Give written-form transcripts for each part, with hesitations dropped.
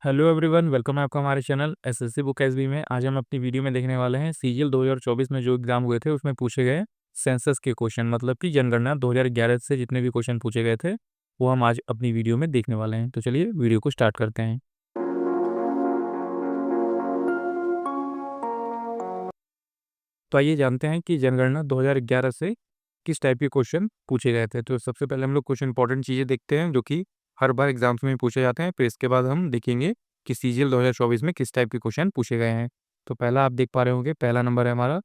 Hello everyone, welcome है आपका हमारे चैनल एसएससी बुक एसबी में। आज हम अपनी वीडियो में देखने वाले हैं सीजीएल 2024 में जो एग्जाम हुए थे उसमें पूछे गए सेंसस के क्वेश्चन, मतलब कि जनगणना 2011 से जितने भी क्वेश्चन पूछे गए थे वो हम आज अपनी वीडियो में देखने वाले हैं। तो चलिए वीडियो को स्टार्ट करते हैं। तो आइए जानते हैं कि जनगणना 2011 से किस टाइप के क्वेश्चन पूछे गए थे। तो सबसे पहले हम लोग कुछ इंपॉर्टेंट चीज़ें देखते हैं जो कि हर बार एग्जाम्स में पूछे जाते हैं, फिर इसके बाद हम देखेंगे कि सीजीएल 2024 में किस टाइप के क्वेश्चन पूछे गए हैं। तो पहला आप देख पा रहे होंगे, पहला नंबर है हमारा,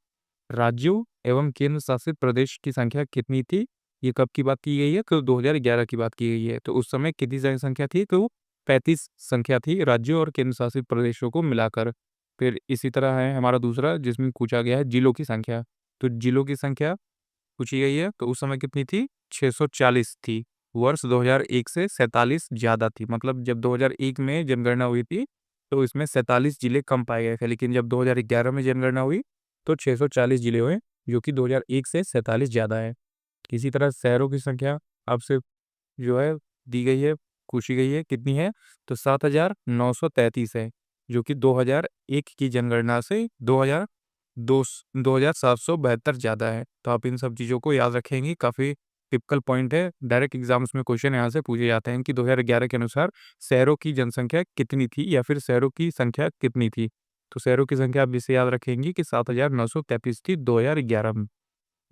राज्यों एवं केंद्र शासित प्रदेश की संख्या कितनी थी। ये कब की बात की गई है? तो 2011 की बात की गई है। तो उस समय कितनी संख्या थी? तो 35 संख्या थी राज्यों और केंद्र शासित प्रदेशों को मिलाकर। फिर इसी तरह है हमारा दूसरा, जिसमें पूछा गया है जिलों की संख्या। तो जिलों की संख्या पूछी गई है, तो उस समय कितनी थी? 640 थी। वर्ष 2001 से 47 ज़्यादा थी, मतलब जब 2001 में जनगणना हुई थी तो इसमें 47 जिले कम पाए गए थे, लेकिन जब 2011 में जनगणना हुई तो 640 जिले हुए, जो कि 2001 से 47 ज़्यादा है। इसी तरह शहरों की संख्या आपसे जो है दी गई है, पूछी गई है, कितनी है? तो 7,933 है, जो कि 2001 की जनगणना से 2,772 ज़्यादा है। तो आप इन सब चीज़ों को याद रखेंगे, काफ़ी टिपिकल पॉइंट है। डायरेक्ट एग्जाम्स में क्वेश्चन यहाँ से पूछे जाते हैं कि 2011 के अनुसार शहरों की जनसंख्या कितनी थी, या फिर शहरों की संख्या कितनी थी। तो शहरों की संख्या आप इसे याद रखेंगे कि 7,933 थी 2011 में।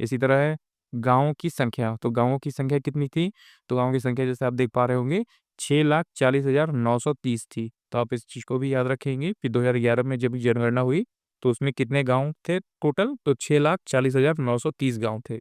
इसी तरह है गाँवों की संख्या। तो गाँवों की संख्या कितनी थी? तो गाँवों की संख्या जैसे आप देख पा रहे होंगे 6,40,930 थी। तो आप इस चीज़ को भी याद रखेंगे कि 2011 में जब जनगणना हुई तो उसमें कितने गाँव थे टोटल? तो 6,40,930 गाँव थे।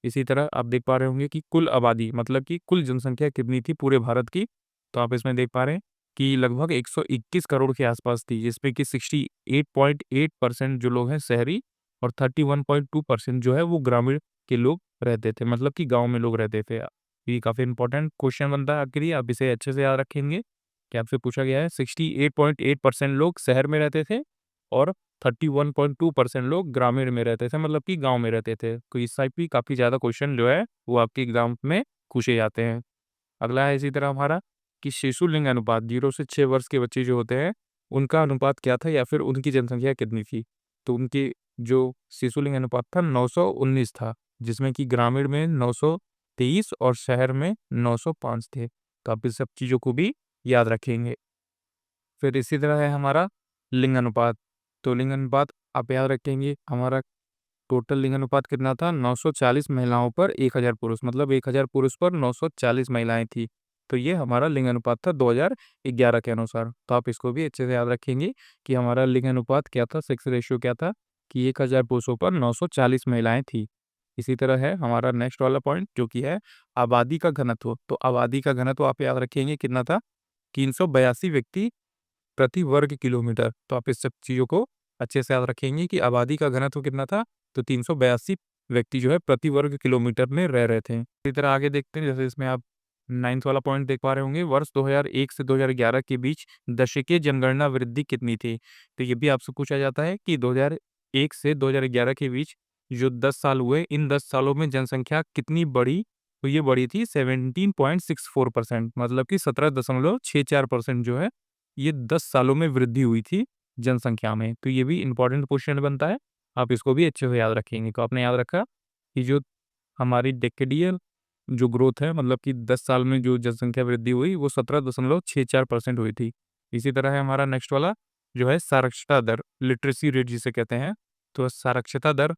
इसी तरह आप देख पा रहे होंगे कि कुल आबादी, मतलब कि कुल जनसंख्या कितनी थी पूरे भारत की। तो आप इसमें देख पा रहे हैं कि लगभग 121 करोड़ के आसपास थी, जिसमें कि 68.8% जो लोग हैं शहरी और 31.2% जो है वो ग्रामीण के लोग रहते थे, मतलब कि गाँव में लोग रहते थे। ये काफ़ी इंपॉर्टेंट क्वेश्चन बनता है आपके लिए, आप इसे अच्छे से याद रखेंगे कि आपसे पूछा गया है 68.8% लोग शहर में रहते थे और 31.2% लोग ग्रामीण में रहते थे, मतलब कि गाँव में रहते थे। तो इस टाइप की काफ़ी ज़्यादा क्वेश्चन जो है वो आपके एग्जाम में पूछे जाते हैं। अगला है इसी तरह हमारा कि शिशु लिंग अनुपात, 0 से 6 वर्ष के बच्चे जो होते हैं उनका अनुपात क्या था, या फिर उनकी जनसंख्या कितनी थी? तो उनकी जो शिशु लिंग अनुपात था 919 था, जिसमें कि ग्रामीण में 923 और शहर में 905 थे। तो आप इस सब चीज़ों को भी याद रखेंगे। फिर इसी तरह है हमारा लिंग अनुपात। तो लिंग अनुपात आप याद रखेंगे, हमारा टोटल लिंग अनुपात कितना था? 940 महिलाओं पर 1000 पुरुष, मतलब 1000 पुरुष पर 940 महिलाएं थी। तो ये हमारा लिंग अनुपात था 2011 के अनुसार। तो आप इसको भी अच्छे से याद रखेंगे कि हमारा लिंग अनुपात क्या था, सेक्स रेशियो क्या था, कि 1000 पुरुषों पर 940 महिलाएं थी। इसी तरह है हमारा नेक्स्ट वाला पॉइंट जो कि है आबादी का घनत्व। तो आबादी का घनत्व आप याद रखेंगे कितना था? 382 व्यक्ति प्रति वर्ग किलोमीटर। तो आप इस सब चीज़ों को अच्छे से याद रखेंगे कि आबादी का घनत्व कितना था? तो 382 व्यक्ति जो है प्रति वर्ग किलोमीटर में रह रहे थे। इसी तरह आगे देखते हैं, जैसे इसमें आप 9th वाला पॉइंट देख पा रहे होंगे, वर्ष 2001 से 2011 के बीच दशकीय जनगणना वृद्धि कितनी थी? तो ये भी आपसे पूछा जाता है कि 2001 से 2011 के बीच जो 10 साल हुए, इन 10 सालों में जनसंख्या कितनी बढ़ी? तो ये बढ़ी थी 17.64%, मतलब कि 17.64% जो है ये 10 सालों में वृद्धि हुई थी जनसंख्या में। तो ये भी इम्पोर्टेंट क्वेश्चन बनता है, आप इसको भी अच्छे से याद रखेंगे। तो आपने याद रखा कि जो हमारी डेकेडियल जो ग्रोथ है, मतलब कि 10 साल में जो जनसंख्या वृद्धि हुई वो 17.64% हुई थी। इसी तरह है हमारा नेक्स्ट वाला जो है साक्षरता दर, लिटरेसी रेट जिसे कहते हैं। तो साक्षरता दर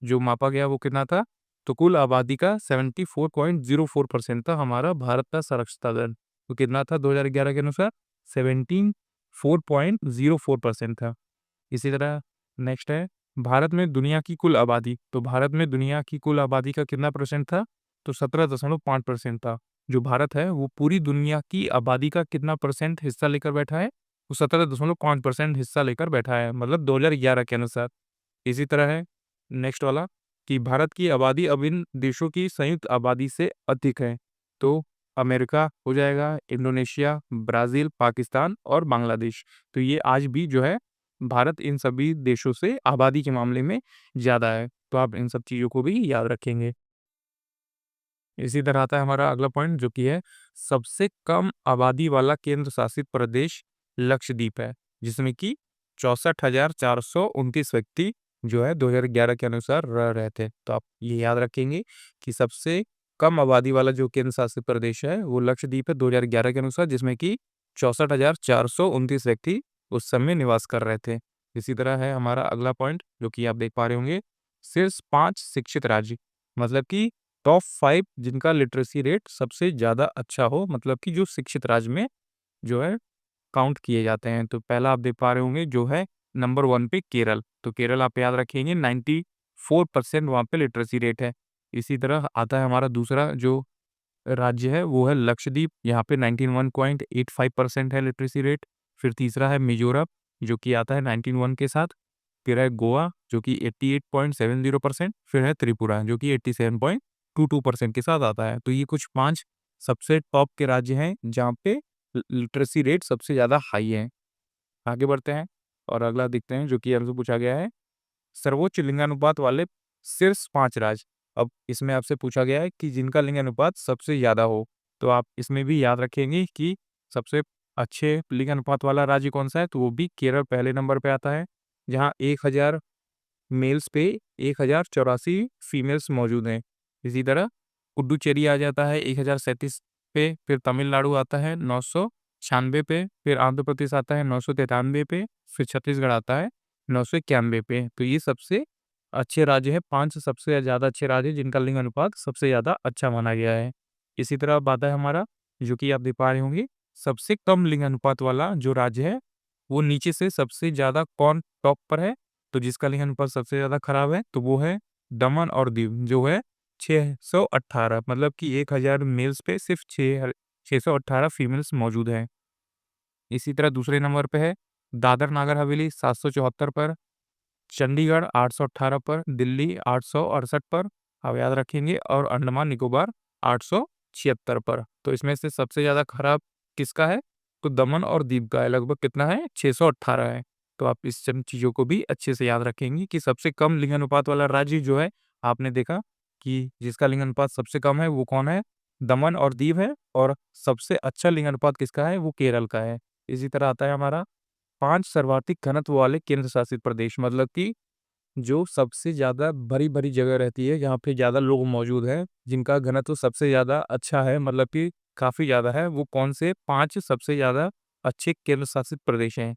जो मापा गया वो कितना था? तो कुल आबादी का 74.04% था हमारा भारत का साक्षरता दर। तो कितना था 2011 के अनुसार? 74.04% था। इसी तरह नेक्स्ट है भारत में दुनिया की कुल आबादी। तो भारत में दुनिया की कुल आबादी का कितना परसेंट था? तो 17.5% था। जो भारत है वो पूरी दुनिया की आबादी का कितना परसेंट हिस्सा लेकर बैठा है? वो 17.5% हिस्सा लेकर बैठा है, मतलब 2011 के अनुसार। इसी तरह है नेक्स्ट वाला कि भारत की आबादी अब इन देशों की संयुक्त आबादी से अधिक है। तो अमेरिका हो जाएगा, इंडोनेशिया, ब्राज़ील, पाकिस्तान और बांग्लादेश। तो ये आज भी जो है भारत इन सभी देशों से आबादी के मामले में ज़्यादा है। तो आप इन सब चीज़ों को भी याद रखेंगे। इसी तरह आता है हमारा अगला पॉइंट जो कि है सबसे कम आबादी वाला केंद्र शासित प्रदेश लक्षद्वीप है, जिसमें कि 64,429 व्यक्ति जो है 2011 के अनुसार रह रहे थे। तो आप ये याद रखेंगे कि सबसे कम आबादी वाला जो केंद्र शासित प्रदेश है वो लक्षद्वीप है 2011 के अनुसार, जिसमें कि 64,429 व्यक्ति उस समय निवास कर रहे थे। इसी तरह है हमारा अगला पॉइंट जो कि आप देख पा रहे होंगे, शीर्ष 5 शिक्षित राज्य, मतलब कि टॉप 5 जिनका लिटरेसी रेट सबसे ज़्यादा अच्छा हो, मतलब कि जो शिक्षित राज्य में जो है काउंट किए जाते हैं। तो पहला आप देख पा रहे होंगे जो है नंबर 1 पे केरल। तो केरल आप याद रखेंगे 94% वहाँ पे लिटरेसी रेट है। इसी तरह आता है हमारा दूसरा जो राज्य है वो है लक्षद्वीप, यहाँ पे 91.85% है लिटरेसी रेट। फिर तीसरा है मिजोरम जो कि आता है 91 के साथ। फिर है गोवा जो कि 88.70%। फिर है त्रिपुरा जो कि 87.22% के साथ आता है। तो ये कुछ 5 सबसे टॉप के राज्य हैं जहाँ पे लिटरेसी रेट सबसे ज़्यादा हाई है। आगे बढ़ते हैं और अगला देखते हैं जो कि हमसे पूछा गया है, सर्वोच्च लिंगानुपात वाले शीर्ष 5 राज्य। अब इसमें आपसे पूछा गया है कि जिनका लिंगानुपात सबसे ज़्यादा हो। तो आप इसमें भी याद रखेंगे कि सबसे अच्छे लिंगानुपात वाला राज्य कौन-सा है, तो वो भी केरल पहले नंबर पे आता है, जहाँ 1000 मेल्स पे 1084 फीमेल्स मौजूद हैं। इसी तरह पुडुचेरी आ जाता है 1037 पे, फिर तमिलनाडु आता है 996 पे, फिर आंध्र प्रदेश आता है 993 पे, फिर छत्तीसगढ़ आता है 991 पे। तो ये सबसे अच्छे राज्य हैं, 5 सबसे ज़्यादा अच्छे राज्य हैं जिनका लिंग अनुपात सबसे ज़्यादा अच्छा माना गया है। इसी तरह अब आता है हमारा जो कि आप देख पा रहे होंगे, सबसे कम लिंग अनुपात वाला जो राज्य है, वो नीचे से सबसे ज़्यादा कौन टॉप पर है? तो जिसका लिंग अनुपात सबसे ज़्यादा खराब है, तो वो है दमन और दीव, जो है 618, मतलब कि 1000 मेल्स पे सिर्फ़ 618 फीमेल्स मौजूद हैं। इसी तरह दूसरे नंबर पे है दादर नागर हवेली 774 पर, चंडीगढ़ 818 पर, दिल्ली 868 पर, आप याद रखेंगे, और अंडमान निकोबार 876 पर। तो इसमें से सबसे ज़्यादा खराब किसका है? तो दमन और दीव का है, लगभग कितना है? 618 है। तो आप इस सब चीज़ों को भी अच्छे से याद रखेंगे कि सबसे कम लिंगानुपात वाला राज्य जो है, आपने देखा कि जिसका लिंगानुपात सबसे कम है वो कौन है? दमन और दीव है, और सबसे अच्छा लिंगानुपात किसका है? वो केरल का है। इसी तरह आता है हमारा 5 सर्वाधिक घनत्व वाले केंद्र शासित प्रदेश, मतलब कि जो सबसे ज़्यादा भरी-भरी जगह रहती है, जहाँ पे ज़्यादा लोग मौजूद हैं, जिनका घनत्व सबसे ज़्यादा अच्छा है, मतलब कि काफ़ी ज़्यादा है, वो कौन से 5 सबसे ज़्यादा अच्छे केंद्र शासित प्रदेश हैं।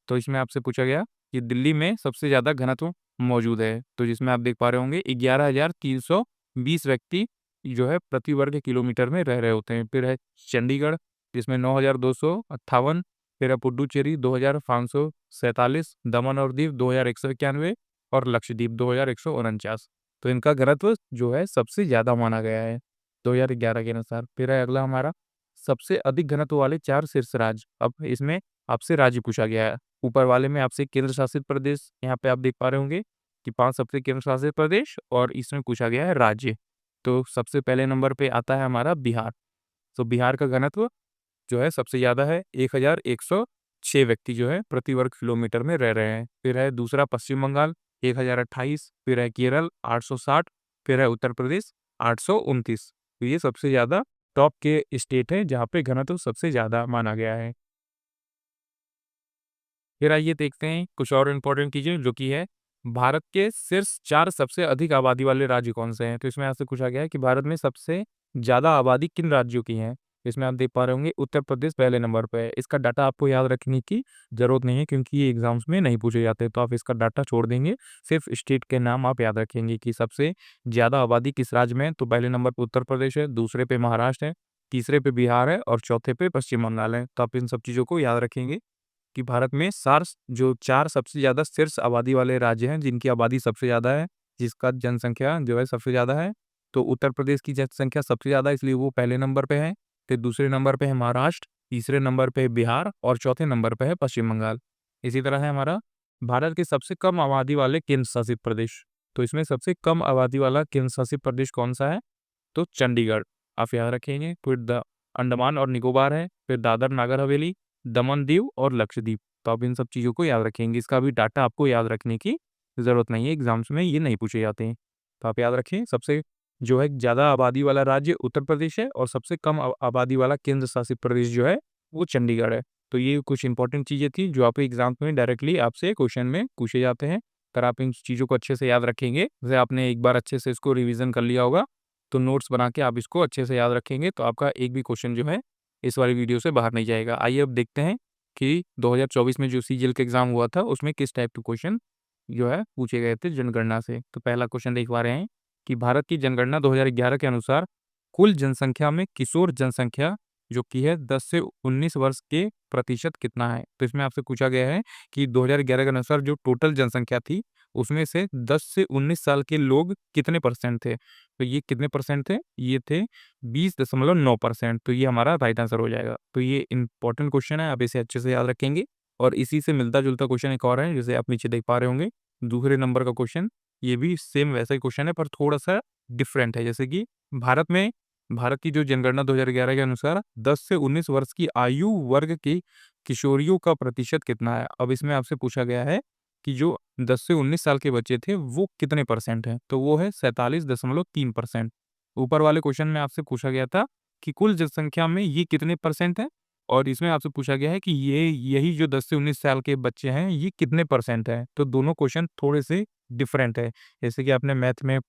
तो इसमें आपसे पूछा गया कि दिल्ली में सबसे ज़्यादा घनत्व मौजूद है, तो जिसमें आप देख पा रहे होंगे 11,320 व्यक्ति जो है प्रति वर्ग किलोमीटर में रह रहे होते हैं। फिर है चंडीगढ़ जिसमें 9,258, फिर है पुडुचेरी 2,547, दमन और दीव 2,191 और लक्षद्वीप 2,149। तो इनका घनत्व जो है सबसे ज़्यादा माना गया है 2011 के अनुसार। फिर है अगला हमारा सबसे अधिक घनत्व वाले 4 शीर्ष राज्य। अब इसमें आपसे राज्य पूछा गया है। ऊपर वाले में आपसे केंद्र शासित प्रदेश, यहाँ पे आप देख पा रहे होंगे कि 5 सबसे केंद्र शासित प्रदेश, और इसमें पूछा गया है राज्य। तो सबसे पहले नंबर पे आता है हमारा बिहार। तो बिहार का घनत्व जो है सबसे ज़्यादा है, 1106 व्यक्ति जो है प्रति वर्ग किलोमीटर में रह रहे हैं। फिर है दूसरा पश्चिम बंगाल 1028, फिर है केरल 860, फिर है उत्तर प्रदेश 829। तो ये सबसे ज़्यादा टॉप के स्टेट हैं जहाँ पे घनत्व सबसे ज़्यादा माना गया है। फिर आइए देखते हैं कुछ और इम्पोर्टेंट चीज़ें जो कि है भारत के शीर्ष 4 सबसे अधिक आबादी वाले राज्य कौन से हैं? तो इसमें आपसे पूछा गया है कि भारत में सबसे ज़्यादा आबादी किन राज्यों की है? इसमें आप देख पा रहे होंगे उत्तर प्रदेश पहले नंबर पे है। इसका डाटा आपको याद रखने की ज़रूरत नहीं है क्योंकि ये एग्ज़ाम्स में नहीं पूछे जाते, तो आप इसका डाटा छोड़ देंगे। सिर्फ स्टेट के नाम आप याद रखेंगे कि सबसे ज़्यादा आबादी किस राज्य में है, तो पहले नंबर पे उत्तर प्रदेश है, दूसरे पे महाराष्ट्र है, तीसरे पे बिहार है और चौथे पे पश्चिम बंगाल है। तो आप इन सब चीज़ों को याद रखेंगे कि भारत में सार्स जो 4 सबसे ज़्यादा शीर्ष आबादी वाले राज्य हैं, जिनकी आबादी सबसे ज़्यादा है, जिसका जनसंख्या जो है सबसे ज़्यादा है। तो उत्तर प्रदेश की जनसंख्या सबसे ज़्यादा है, इसलिए वो पहले नंबर पे है। फिर दूसरे नंबर पे है महाराष्ट्र, तीसरे नंबर पे है बिहार और चौथे नंबर पे है पश्चिम बंगाल। इसी तरह है हमारा भारत के सबसे कम आबादी वाले केंद्र शासित प्रदेश। तो इसमें सबसे कम आबादी वाला केंद्र शासित प्रदेश कौन-सा है? तो चंडीगढ़, आप याद रखेंगे। फिर अंडमान और निकोबार है, फिर दादर नागर हवेली, दमन दीव और लक्षद्वीप। तो आप इन सब चीज़ों को याद रखेंगे। इसका भी डाटा आपको याद रखने की ज़रूरत नहीं है, एग्ज़ाम्स में ये नहीं पूछे जाते हैं। तो आप याद रखें सबसे जो है ज़्यादा आबादी वाला राज्य उत्तर प्रदेश है और सबसे कम आबादी वाला केंद्र शासित प्रदेश जो है वो चंडीगढ़ है। तो ये कुछ इंपॉर्टेंट चीज़ें थी जो आपके एग्जाम में डायरेक्टली आपसे क्वेश्चन में पूछे जाते हैं। अगर आप इन चीज़ों को अच्छे से याद रखेंगे, जैसे आपने एक बार अच्छे से इसको रिवीजन कर लिया होगा, तो नोट्स बना के आप इसको अच्छे से याद रखेंगे, तो आपका एक भी क्वेश्चन जो है इस वाली वीडियो से बाहर नहीं जाएगा। आइए अब देखते हैं कि 2024 में जो सीजीएल का एग्जाम हुआ था उसमें किस टाइप के क्वेश्चन जो है पूछे गए थे जनगणना से। तो पहला क्वेश्चन देख पा रहे हैं कि भारत की जनगणना 2011 के अनुसार कुल जनसंख्या में किशोर जनसंख्या जो कि है 10 से 19 वर्ष के प्रतिशत कितना है। तो इसमें आपसे पूछा गया है कि 2011 के अनुसार जो टोटल जनसंख्या थी उसमें से 10 से 19 साल के लोग कितने परसेंट थे। तो ये कितने परसेंट थे, ये थे 20.9%। तो ये हमारा राइट आंसर हो जाएगा। तो ये इंपॉर्टेंट क्वेश्चन है, आप इसे अच्छे से याद रखेंगे। और इसी से मिलता जुलता क्वेश्चन एक और है जिसे आप नीचे देख पा रहे होंगे, दूसरे नंबर का क्वेश्चन। ये भी सेम वैसा ही क्वेश्चन है पर थोड़ा सा डिफरेंट है। जैसे कि भारत की जो जनगणना 2011 के अनुसार 10 से 19 वर्ष की आयु वर्ग की किशोरियों का प्रतिशत कितना है। अब इसमें आपसे पूछा गया है कि जो 10 से 19 साल के बच्चे थे वो कितने परसेंट हैं, तो वो है 47.3%। ऊपर वाले क्वेश्चन में आपसे पूछा गया था कि कुल जनसंख्या में ये कितने परसेंट है, और इसमें आपसे पूछा गया है कि यही जो 10 से 19 साल के बच्चे हैं ये कितने परसेंट है। तो दोनों क्वेश्चन थोड़े से डिफरेंट है। जैसे कि आपने मैथ में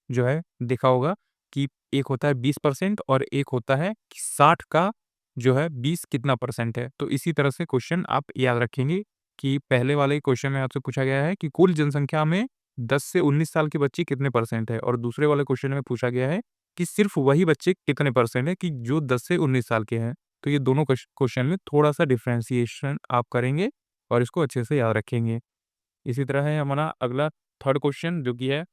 जो है देखा होगा कि एक होता है 20% और एक होता है कि 60 का जो है 20 कितना परसेंट है। तो इसी तरह से क्वेश्चन आप याद रखेंगे कि पहले वाले क्वेश्चन में आपसे पूछा गया है कि कुल जनसंख्या में 10 से 19 साल के बच्चे कितने परसेंट है, और दूसरे वाले क्वेश्चन में पूछा गया है कि सिर्फ वही बच्चे कितने परसेंट है कि जो 10 से 19 साल के हैं। तो ये दोनों क्वेश्चन में थोड़ा सा डिफरेंशिएशन आप करेंगे और इसको अच्छे से याद रखेंगे। इसी तरह है हमारा अगला थर्ड क्वेश्चन जो कि है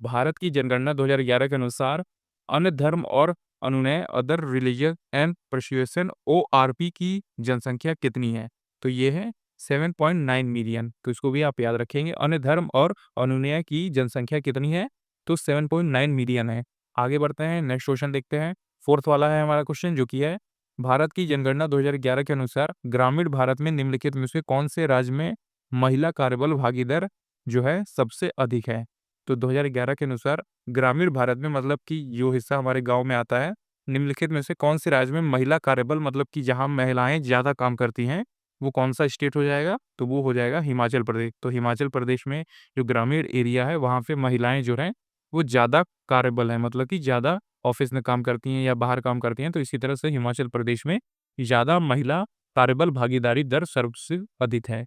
भारत की जनगणना 2011 के अनुसार अन्य धर्म और अनुनय other religion and persuasion ORP की जनसंख्या कितनी है। तो ये है 7.9 मिलियन। तो इसको भी आप याद रखेंगे। अन्य धर्म और अनुनय की जनसंख्या कितनी है, तो 7.9 मिलियन है। आगे बढ़ते हैं, नेक्स्ट क्वेश्चन देखते हैं। फोर्थ वाला है हमारा क्वेश्चन जो कि है भारत की जनगणना 2011 के अनुसार ग्रामीण भारत में निम्नलिखित में से कौन से राज्य में महिला कार्यबल भागीदार जो है सबसे अधिक है। तो 2011 के अनुसार ग्रामीण भारत में मतलब कि जो हिस्सा हमारे गांव में आता है, निम्नलिखित में से कौन से राज्य में महिला कार्यबल मतलब कि जहां महिलाएं ज्यादा काम करती हैं वो कौन सा स्टेट हो जाएगा, तो वो हो जाएगा हिमाचल प्रदेश। तो हिमाचल प्रदेश में जो ग्रामीण एरिया है वहां पे महिलाएं जो हैं वो ज्यादा कार्यबल है, मतलब कि ज्यादा ऑफिस में काम करती हैं या बाहर काम करती हैं। तो इसी तरह से हिमाचल प्रदेश में ज्यादा महिला कार्यबल भागीदारी दर सबसे अधिक है।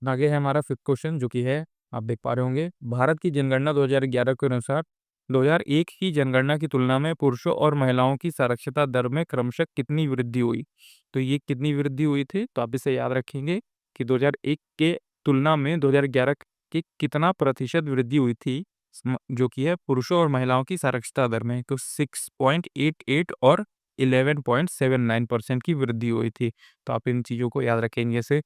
आगे है हमारा फिफ्थ क्वेश्चन जो कि है आप देख पा रहे होंगे भारत की जनगणना 2011 के अनुसार 2001 की जनगणना की तुलना में पुरुषों और महिलाओं की साक्षरता दर में क्रमशः कितनी वृद्धि हुई। तो ये कितनी वृद्धि हुई थी, तो आप इसे याद रखेंगे कि 2001 के तुलना में 2011 की कितना प्रतिशत वृद्धि हुई थी, जो कि है पुरुषों और महिलाओं की साक्षरता दर में। तो 6.88 और 11.79% की वृद्धि हुई थी। तो आप इन चीज़ों को याद रखेंगे। जैसे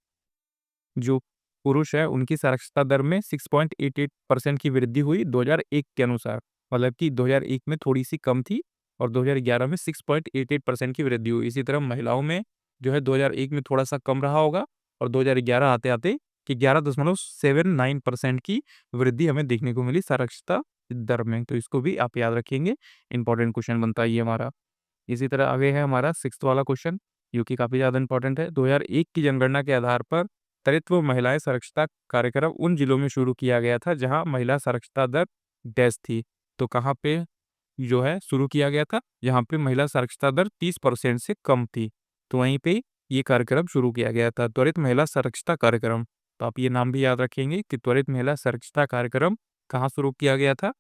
जो पुरुष है उनकी साक्षरता दर में 6.88% की वृद्धि हुई 2001 के अनुसार, मतलब कि 2001 में थोड़ी-सी कम थी और 2011 में 6.88% की वृद्धि हुई। इसी तरह महिलाओं में जो है 2001 में थोड़ा-सा कम रहा होगा और 2011 आते-आते कि 11.79% की वृद्धि हमें देखने को मिली साक्षरता दर में। तो इसको भी आप याद रखेंगे, इंपॉर्टेंट क्वेश्चन बनता है ये हमारा। इसी तरह आगे है हमारा सिक्स्थ वाला क्वेश्चन जो कि काफ़ी ज़्यादा इंपॉर्टेंट है। 2001 की जनगणना के आधार पर त्वरित महिलाएं साक्षरता कार्यक्रम उन जिलों में शुरू किया गया था जहां महिला साक्षरता दर डैश थी। तो कहाँ पे जो है शुरू किया गया था, जहाँ पे महिला साक्षरता दर 30% से कम थी। तो वहीं पे ये कार्यक्रम शुरू किया गया था, त्वरित महिला साक्षरता कार्यक्रम। तो आप ये नाम भी याद रखेंगे कि त्वरित महिला साक्षरता कार्यक्रम कहाँ शुरू किया गया था,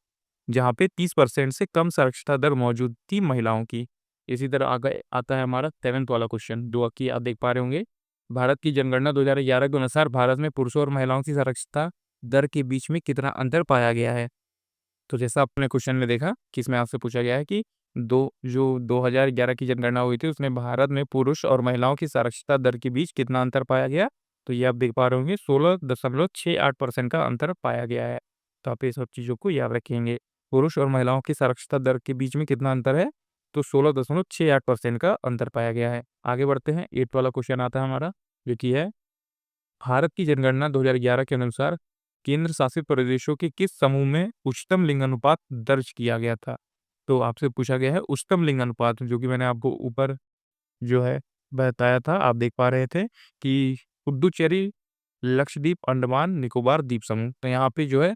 जहाँ पे 30% से कम साक्षरता दर मौजूद थी महिलाओं की। इसी तरह आगे आता है हमारा 7th वाला क्वेश्चन जो कि आप देख पा रहे होंगे। भारत की जनगणना 2011 के अनुसार भारत में पुरुषों और महिलाओं की साक्षरता दर के बीच में कितना अंतर पाया गया है। तो जैसा आपने क्वेश्चन में देखा कि इसमें आपसे पूछा गया है कि 2011 की जनगणना हुई थी उसमें भारत में पुरुष और महिलाओं की साक्षरता दर के बीच कितना अंतर पाया गया। तो ये आप देख पा रहे होंगे 16.68% का अंतर पाया गया है। तो आप ये सब चीज़ों को याद रखेंगे। पुरुष और महिलाओं की साक्षरता दर के बीच में कितना अंतर है, तो 16.68% का अंतर पाया गया है। आगे बढ़ते हैं, 8 वाला क्वेश्चन आता है हमारा जो कि है भारत की जनगणना 2011 के अनुसार केंद्र शासित प्रदेशों के किस समूह में उच्चतम लिंगानुपात दर्ज किया गया था। तो आपसे पूछा गया है उच्चतम लिंगानुपात, जो कि मैंने आपको ऊपर जो है बताया था, आप देख पा रहे थे कि पुडुचेरी, लक्षद्वीप, अंडमान निकोबार द्वीप समूह। तो यहाँ पे जो है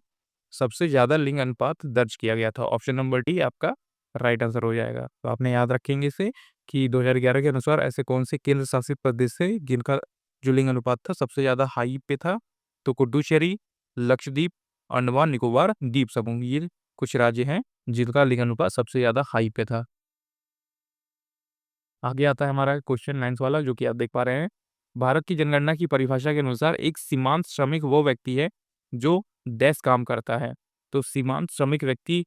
सबसे ज़्यादा लिंग अनुपात दर्ज किया गया था। ऑप्शन नंबर डी आपका राइट आंसर हो जाएगा। तो आपने याद रखेंगे इसे कि 2011 के अनुसार ऐसे कौन से केंद्र शासित प्रदेश है जिनका जो लिंग अनुपात था सबसे ज़्यादा हाई पे था। तो पुडुचेरी, लक्षद्वीप, अंडमान निकोबार द्वीप समूह, ये कुछ राज्य हैं जिनका लिंग अनुपात सबसे ज़्यादा हाई पे था। आगे आता है हमारा क्वेश्चन 9 वाला, जो कि आप देख पा रहे हैं। भारत की जनगणना की परिभाषा के अनुसार एक सीमांत श्रमिक वो व्यक्ति है जो डैश काम करता है। तो सीमांत श्रमिक व्यक्ति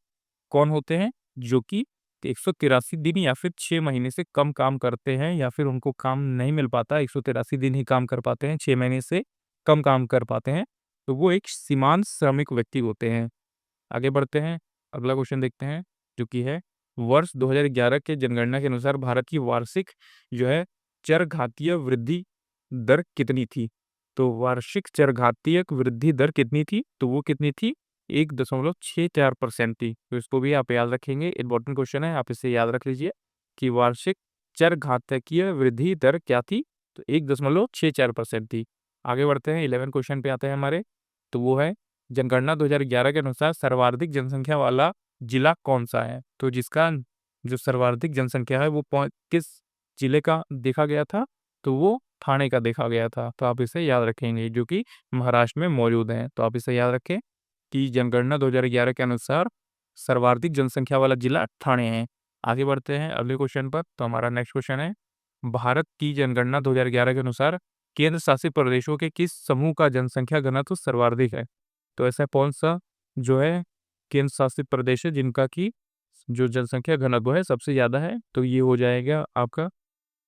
कौन होते हैं? जो कि 183 दिन या फिर 6 महीने से कम काम करते हैं, या फिर उनको काम नहीं मिल पाता, 183 दिन ही काम कर पाते हैं, 6 महीने से कम काम कर पाते हैं, तो वो एक सीमांत श्रमिक व्यक्ति होते हैं। आगे बढ़ते हैं, अगला क्वेश्चन देखते हैं, जो कि है वर्ष 2011 के जनगणना के अनुसार भारत की वार्षिक जो है चरघातीय वृद्धि दर कितनी थी? तो वार्षिक चरघातीय वृद्धि दर कितनी थी? तो वो कितनी थी? 1.64% थी। तो इसको भी आप याद रखेंगे, इंपॉर्टेंट क्वेश्चन है, आप इसे याद रख लीजिए कि वार्षिक चरघातकीय वृद्धि दर क्या थी? तो 1.64% थी। आगे बढ़ते हैं, 11 क्वेश्चन पे आते हैं हमारे। तो वो है जनगणना 2011 के अनुसार सर्वाधिक जनसंख्या वाला जिला कौन-सा है? तो जिसका जो सर्वाधिक जनसंख्या है वो किस जिले का देखा गया था? तो वो ठाणे का देखा गया था। तो आप इसे याद रखेंगे, जो कि महाराष्ट्र में मौजूद है। तो आप इसे याद रखें कि जनगणना 2011 के अनुसार सर्वाधिक जनसंख्या वाला जिला ठाणे है। आगे बढ़ते हैं अगले क्वेश्चन पर। तो हमारा नेक्स्ट क्वेश्चन है, भारत की जनगणना 2011 के अनुसार केंद्र शासित प्रदेशों के किस समूह का जनसंख्या घनत्व सर्वाधिक है? तो ऐसा कौन-सा जो है केंद्र शासित प्रदेश है जिनका की जो जनसंख्या घनत्व है सबसे ज़्यादा है? तो ये हो जाएगा आपका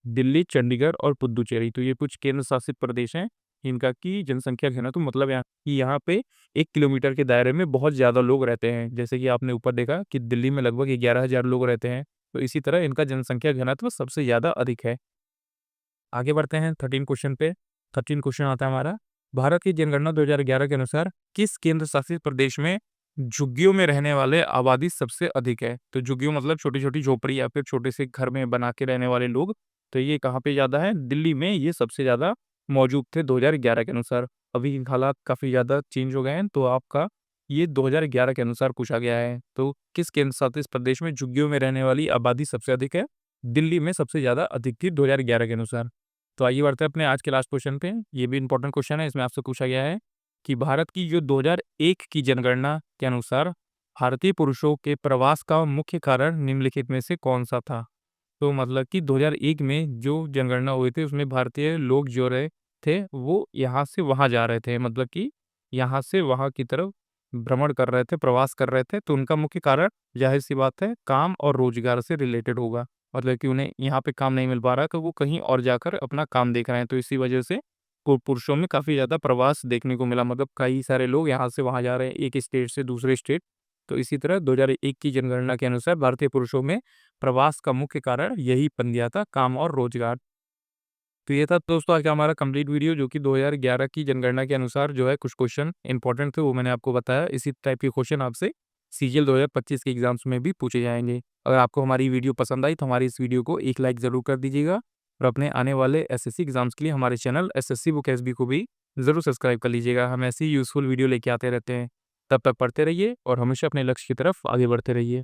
दिल्ली, चंडीगढ़ और पुडुचेरी। तो ये कुछ केंद्र शासित प्रदेश हैं, इनका की जनसंख्या घनत्व मतलब यहाँ पे 1 किलोमीटर के दायरे में बहुत ज़्यादा लोग रहते हैं। जैसे कि आपने ऊपर देखा कि दिल्ली में लगभग 11,000 लोग रहते हैं, तो इसी तरह इनका जनसंख्या घनत्व सबसे ज़्यादा अधिक है। आगे बढ़ते हैं 13 क्वेश्चन पे। 13 क्वेश्चन आता है हमारा, भारत की जनगणना 2011 के अनुसार किस केंद्र शासित प्रदेश में झुग्गियों में रहने वाले आबादी सबसे अधिक है? तो झुग्गियों मतलब छोटी-छोटी झोपड़ी या फिर छोटे से घर में बना के रहने वाले लोग। तो ये कहाँ पे ज़्यादा है? दिल्ली में ये सबसे ज़्यादा मौजूद थे 2011 के अनुसार। अभी हालात काफ़ी ज़्यादा चेंज हो गए हैं, तो आपका ये 2011 के अनुसार पूछा गया है। तो किस केंद्र शासित प्रदेश में झुग्गियों में रहने वाली आबादी सबसे अधिक है? दिल्ली में सबसे ज़्यादा अधिक थी 2011 के अनुसार। तो आइए बढ़ते हैं अपने आज के लास्ट क्वेश्चन पे। ये भी इंपॉर्टेंट क्वेश्चन है, इसमें आपसे पूछा गया है कि भारत की जो 2001 की जनगणना के अनुसार भारतीय पुरुषों के प्रवास का मुख्य कारण निम्नलिखित में से कौन-सा था? तो मतलब कि 2001 में जो जनगणना हुई थी उसमें भारतीय लोग जो रहे थे वो यहाँ से वहाँ जा रहे थे, मतलब कि यहाँ से वहाँ की तरफ भ्रमण कर रहे थे, प्रवास कर रहे थे। तो उनका मुख्य कारण ज़ाहिर-सी बात है काम और रोज़गार से रिलेटेड होगा। मतलब कि उन्हें यहाँ पे काम नहीं मिल पा रहा है तो वो कहीं और जाकर अपना काम देख रहे हैं। तो इसी वजह से पुरुषों में काफ़ी ज़्यादा प्रवास देखने को मिला, मतलब कई सारे लोग यहाँ से वहाँ जा रहे हैं, एक स्टेट से दूसरे स्टेट। तो इसी तरह 2001 की जनगणना के अनुसार भारतीय पुरुषों में प्रवास का मुख्य कारण यही बन गया था, काम और रोजगार। तो ये था दोस्तों आज का हमारा कंप्लीट वीडियो, जो कि 2011 की जनगणना के अनुसार जो है कुछ क्वेश्चन इंपॉर्टेंट थे वो मैंने आपको बताया। इसी टाइप के क्वेश्चन आपसे सीजीएल 2025 के एग्जाम्स में भी पूछे जाएंगे। अगर आपको हमारी वीडियो पसंद आई तो हमारी इस वीडियो को एक लाइक ज़रूर कर दीजिएगा, और अपने आने वाले एसएससी एग्जाम्स के लिए हमारे चैनल एसएससी बुक एसबी को भी ज़रूर सब्सक्राइब कर लीजिएगा। हम ऐसी यूज़फुल वीडियो लेके आते रहते हैं। तब तक पढ़ते रहिए और हमेशा अपने लक्ष्य की तरफ आगे बढ़ते रहिए।